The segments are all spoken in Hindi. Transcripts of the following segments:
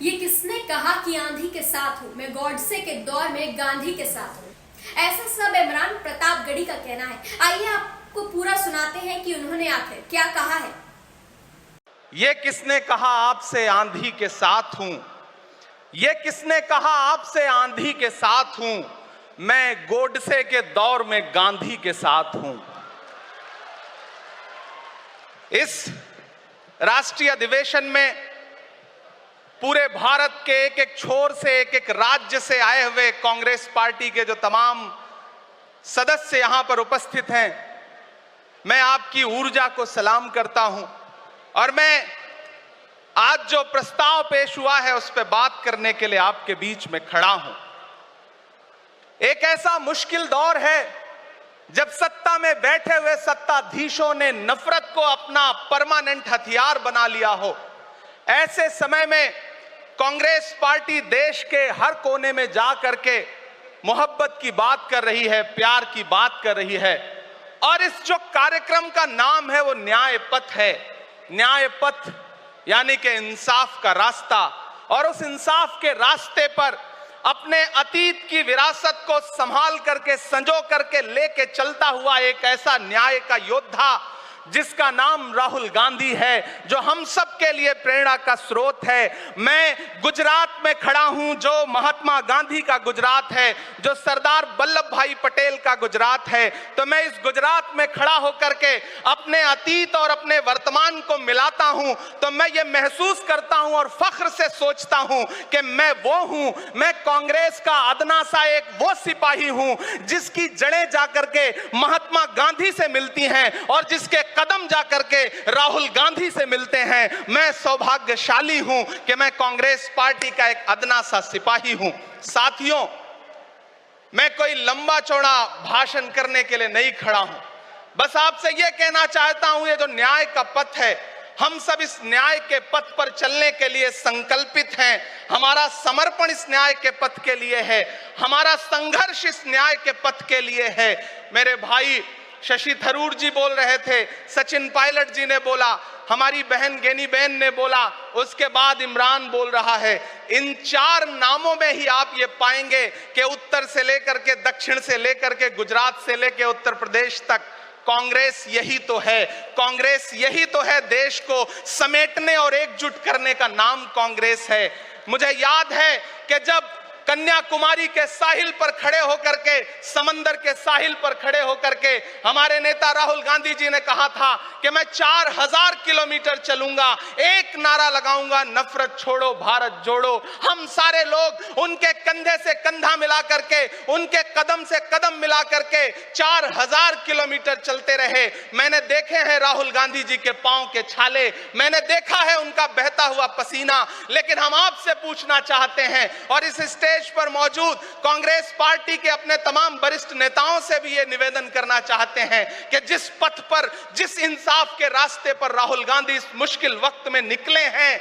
ये किसने कहा कि आंधी के साथ हूँ, मैं गॉडसे के दौर में गांधी के साथ हूँ। ऐसा सब इमरान प्रतापगढ़ी का कहना है। आइए आपको पूरा सुनाते हैं कि उन्होंने आखिर क्या कहा है। ये किसने कहा आपसे आंधी के साथ हूं, ये किसने कहा आपसे आंधी के साथ हूं, मैं गोडसे के दौर में गांधी के साथ हूं। इस राष्ट्रीय अधिवेशन में पूरे भारत के एक एक छोर से, एक एक राज्य से आए हुए कांग्रेस पार्टी के जो तमाम सदस्य यहां पर उपस्थित हैं, मैं आपकी ऊर्जा को सलाम करता हूं और मैं आज जो प्रस्ताव पेश हुआ है उस पर बात करने के लिए आपके बीच में खड़ा हूं। एक ऐसा मुश्किल दौर है जब सत्ता में बैठे हुए सत्ताधीशों ने नफरत को अपना परमानेंट हथियार बना लिया हो। ऐसे समय में कांग्रेस पार्टी देश के हर कोने में जा करके मोहब्बत की बात कर रही है, प्यार की बात कर रही है। और इस जो कार्यक्रम का नाम है वो न्याय पथ है। न्याय पथ यानी कि इंसाफ का रास्ता। और उस इंसाफ के रास्ते पर अपने अतीत की विरासत को संभाल करके, संजो करके लेके चलता हुआ एक ऐसा न्याय का योद्धा जिसका नाम राहुल गांधी है, जो हम सब के लिए प्रेरणा का स्रोत है। मैं गुजरात में खड़ा हूं, जो महात्मा गांधी का गुजरात है, जो सरदार वल्लभ भाई पटेल का गुजरात है। तो मैं इस गुजरात में खड़ा होकर के अपने अतीत और अपने वर्तमान को मिलाता हूं तो मैं ये महसूस करता हूं और फख्र से सोचता हूं कि मैं वो हूं, मैं कांग्रेस का अदना सा एक वो सिपाही हूं जिसकी जड़ें जाकर के महात्मा गांधी से मिलती हैं और जिसके कदम जाकर के राहुल गांधी से मिलते हैं। मैं सौभाग्यशाली हूं कि मैं कांग्रेस पार्टी का एक अदना सा सिपाही हूं। साथियों, मैं कोई लंबा चौड़ा भाषण करने के लिए नहीं खड़ा हूं, बस आपसे यह कहना चाहता हूं, ये जो न्याय का पथ है, हम सब इस न्याय के पथ पर चलने के लिए संकल्पित हैं। हमारा समर्पण इस न्याय के पथ के लिए है, हमारा संघर्ष इस न्याय के पथ के लिए है। मेरे भाई शशि थरूर जी बोल रहे थे, सचिन पायलट जी ने बोला, हमारी बहन गेनी बहन ने बोला, उसके बाद इमरान बोल रहा है। इन चार नामों में ही आप ये पाएंगे कि उत्तर से लेकर के, दक्षिण से लेकर के, गुजरात से लेकर उत्तर प्रदेश तक कांग्रेस यही तो है। कांग्रेस यही तो है, देश को समेटने और एकजुट करने का नाम कांग्रेस है। मुझे याद है कि जब कन्याकुमारी के साहिल पर खड़े होकर के, समंदर के साहिल पर खड़े होकर के हमारे नेता राहुल गांधी जी ने कहा था कि मैं 4000 किलोमीटर चलूंगा, एक नारा लगाऊंगा, नफरत छोड़ो भारत जोड़ो। हम सारे लोग उनके कंधे से कंधा मिला करके, उनके कदम से कदम मिला करके 4000 किलोमीटर चलते रहे। मैंने देखे हैं राहुल गांधी जी के पांव के छाले, मैंने देखा है उनका बहता हुआ पसीना। लेकिन हम आपसे पूछना चाहते हैं और इस स्टेज पर मौजूद कांग्रेस पार्टी के अपने तमाम वरिष्ठ नेताओं से भी ये निवेदन करना चाहते हैं कि जिस पथ पर, जिस इंसाफ के रास्ते पर राहुल गांधी इस मुश्किल वक्त में निकले हैं,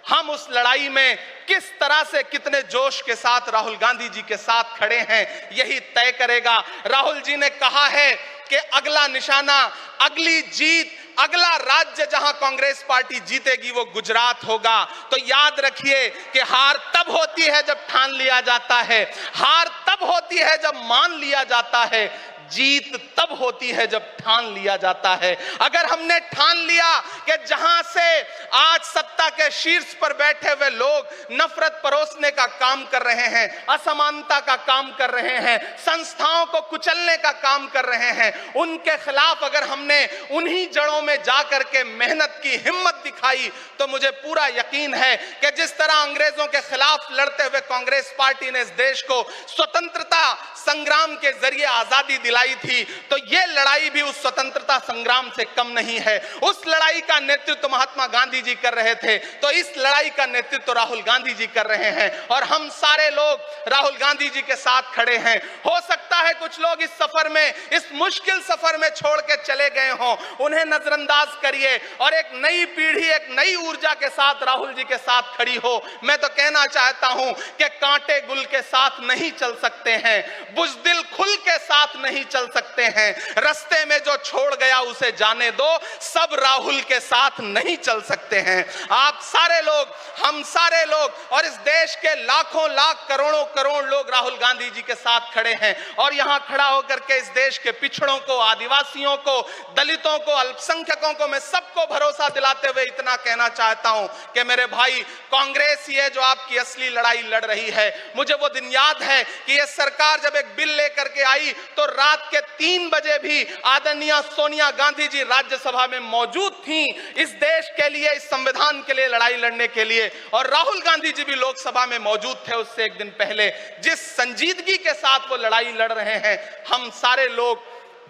हम उस लड़ाई में किस तरह से, कितने जोश के साथ राहुल गांधी जी के साथ खड़े हैं, यही तय करेगा। राहुल जी ने कहा है कि अगला निशाना, अगली जीत, अगला राज्य जहां कांग्रेस पार्टी जीतेगी वो गुजरात होगा। तो याद रखिए कि हार तब होती है जब ठान लिया जाता है, हार तब होती है जब मान लिया जाता है, जीत तब होती है जब ठान लिया जाता है। अगर हमने ठान लिया कि जहां से आज सत्ता के शीर्ष पर बैठे हुए लोग नफरत परोसने का काम कर रहे हैं, असमानता का काम कर रहे हैं, संस्थाओं को कुचलने का काम कर रहे हैं, उनके खिलाफ अगर हमने उन्हीं जड़ों में जाकर के मेहनत की, हिम्मत दिखाई, तो मुझे पूरा यकीन है कि जिस तरह अंग्रेजों के खिलाफ लड़ते हुए कांग्रेस पार्टी ने इस देश को स्वतंत्रता संग्राम के जरिए आजादी दिलाई थी, तो ये लड़ाई भी उस स्वतंत्रता संग्राम से कम नहीं है। उस लड़ाई का नेतृत्व महात्मा गांधी जी कर रहे थे, तो इस लड़ाई का नेतृत्व राहुल गांधी जी कर रहे हैं और हम सारे लोग राहुल गांधी जी के साथ खड़े हैं। हो सकता है कुछ लोग इस सफर में, इस मुश्किल सफर में छोड़ के चले गए हों, उन्हें नजरअंदाज करिए और एक नई पीढ़ी, एक नई ऊर्जा के साथ राहुल जी के साथ खड़ी हो। मैं तो कहना चाहता हूं कि कांटे गुल के साथ नहीं चल सकते हैं, बुज़दिल खुल के साथ नहीं चल सकते हैं, रास्ते में जो छोड़ गया उसे जाने दो, सब राहुल के साथ नहीं चल सकते हैं। आप सारे लोग, हम सारे लोग और इस देश के लाखों लाख करोड़ों करोड़ लोग राहुल गांधी जी के साथ खड़े हैं। और यहां खड़ा होकर के इस देश के पिछड़ों को, आदिवासियों को, दलितों को, अल्पसंख्यकों को मैं सबको भरोसा दिलाते हुए इतना कहना चाहता हूं कि मेरे भाई, कांग्रेस ये जो आपकी असली लड़ाई लड़ रही है, मुझे वो दिन याद है कि ये सरकार जब एक बिल लेकर के आई तो रात के 3 बजे भी आदरणीय सोनिया गांधी जी राज्यसभा में मौजूद थी इस देश के लिए, इस संविधान के लिए लड़ाई लड़ने के लिए। और राहुल गांधी जी भी लोकसभा में मौजूद थे उससे एक दिन पहले। जिस संजीदगी के साथ वो लड़ाई लड़ रहे हैं, हम सारे लोग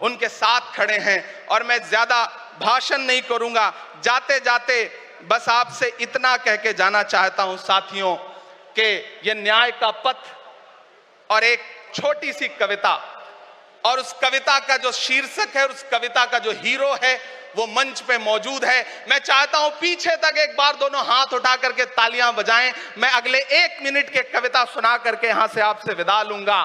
उनके साथ खड़े हैं। और मैं ज्यादा भाषण नहीं करूंगा, जाते जाते बस आपसे इतना कह के जाना चाहता हूं साथियों कि ये न्याय का पथ और एक छोटी सी कविता, और उस कविता का जो शीर्षक है और उस कविता का जो हीरो है वो मंच पे मौजूद है। मैं चाहता हूं पीछे तक एक बार दोनों हाथ उठा करके तालियां बजाएं। मैं अगले 1 मिनट के कविता सुना करके यहां से आपसे विदा लूंगा।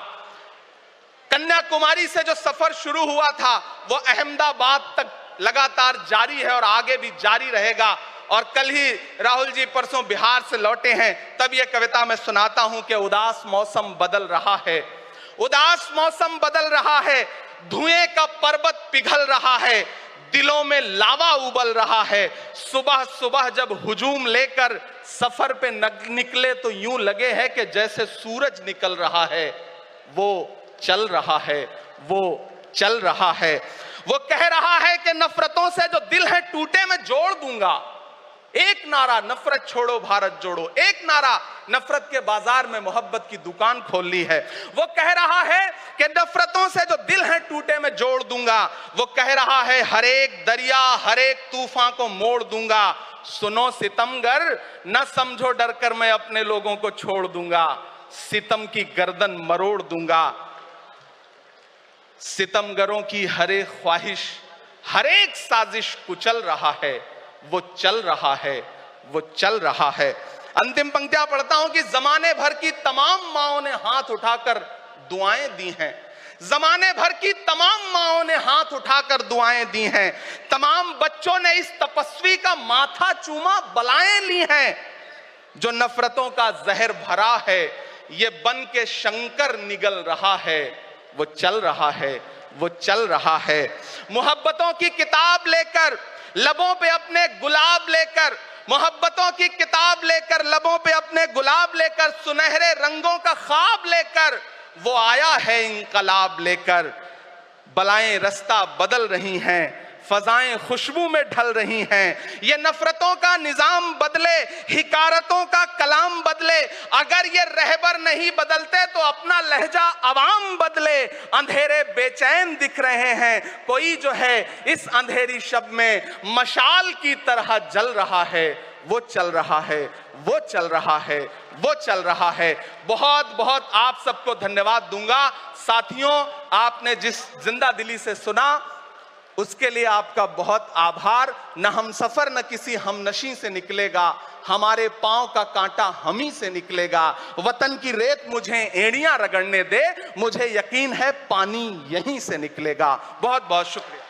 कन्याकुमारी से जो सफर शुरू हुआ था वो अहमदाबाद तक लगातार जारी है और आगे भी जारी रहेगा। और कल ही राहुल जी परसों बिहार से लौटे हैं, तब ये कविता मैं सुनाता हूं कि उदास मौसम बदल रहा है, उदास मौसम बदल रहा है, धुएं का पर्वत पिघल रहा है, दिलों में लावा उबल रहा है। सुबह सुबह जब हुजूम लेकर सफर पे निकले तो यूं लगे है कि जैसे सूरज निकल रहा है। वो चल रहा है, वो चल रहा है। वो कह रहा है कि नफरतों से जो दिल है टूटे मैं जोड़ दूंगा। एक नारा नफरत छोड़ो भारत जोड़ो, एक नारा नफरत के बाजार में मोहब्बत की दुकान खोल ली है। वो कह रहा है कि नफरतों से जो दिल है टूटे मैं जोड़ दूंगा। वो कह रहा है हर एक दरिया हर एक तूफान को मोड़ दूंगा। सुनो सितमगर न समझो डर कर मैं अपने लोगों को छोड़ दूंगा, सितम की गर्दन मरोड़ दूंगा। सितमगरों की हर एक ख्वाहिश हर एक साजिश कुचल रहा है, वो चल रहा है, वो चल रहा है। अंतिम पंक्तियां पढ़ता हूं कि जमाने भर की तमाम माओं ने हाथ उठाकर दुआएं दी हैं, जमाने भर की तमाम माओं ने हाथ उठाकर दुआएं दी हैं, तमाम बच्चों ने इस तपस्वी का माथा चूमा बलाएं ली हैं। जो नफरतों का जहर भरा है ये बन के शंकर निगल रहा है, वो चल रहा है, वो चल रहा है। मोहब्बतों की किताब लेकर लबों पे अपने गुलाब लेकर, मोहब्बतों की किताब लेकर लबों पे अपने गुलाब लेकर, सुनहरे रंगों का ख्वाब लेकर वो आया है इंकलाब लेकर। बलाएं रास्ता बदल रही हैं, फजाएं खुशबू में ढल रही हैं। ये नफरतों का निजाम बदले, हिकारतों का कलाम बदले। अगर ये रहबर नहीं बदलते तो अपना लहजा अवाम बदले। अंधेरे बेचैन दिख रहे हैं, कोई जो है इस अंधेरी शब में मशाल की तरह जल रहा है। वो चल रहा है, वो चल रहा है, वो चल रहा है। बहुत बहुत आप सबको धन्यवाद दूंगा। साथियों, आपने जिस जिंदा दिली से सुना उसके लिए आपका बहुत आभार। न हम सफर न किसी हमनशी से निकलेगा, हमारे पांव का कांटा हम ही से निकलेगा। वतन की रेत मुझे एड़ियां रगड़ने दे, मुझे यकीन है पानी यहीं से निकलेगा। बहुत बहुत शुक्रिया।